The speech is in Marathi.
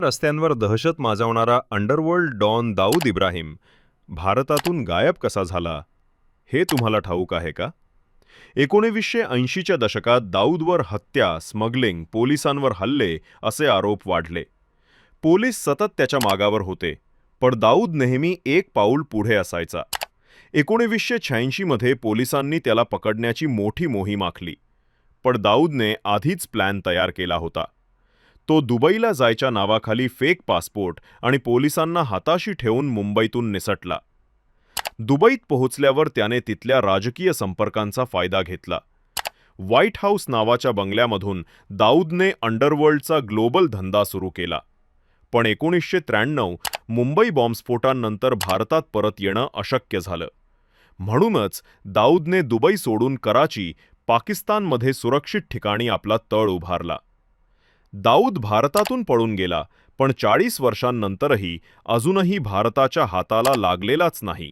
रस्त्यांवर दहशत माजवणारा अंडरवर्ल्ड डॉन दाऊद इब्राहिम भारतातून गायब कसा झाला हे तुम्हाला ठाऊक आहे का? 1980च्या दशकात दाऊदवर हत्या, स्मगलिंग, पोलिसांवर हल्ले असे आरोप वाढले. पोलीस सतत त्याच्या मागावर होते, पण दाऊद नेहमी एक पाऊल पुढे असायचा. 1986 मध्ये पोलिसांनी त्याला पकडण्याची मोठी मोहीम आखली, पण दाऊदने आधीच प्लॅन तयार केला होता. तो दुबईला जायच्या नावाखाली फेक पासपोर्ट आणि पोलिसांना हाताशी ठेवून मुंबईतून निसटला. दुबईत पोहोचल्यावर त्याने तिथल्या राजकीय संपर्कांचा फायदा घेतला. व्हाईट हाऊस नावाच्या बंगल्यामधून दाऊदने अंडरवर्ल्डचा ग्लोबल धंदा सुरू केला. पण 1993 मुंबई बॉम्बस्फोटांनंतर भारतात परत येणं अशक्य झालं. म्हणूनच दाऊदने दुबई सोडून कराची, पाकिस्तानमध्ये सुरक्षित ठिकाणी आपला तळ उभारला. दाऊद भारतातून पळून गेला, पण 40 वर्षांनंतरही अजूनही भारताच्या हाताला लागलेलाच नाही.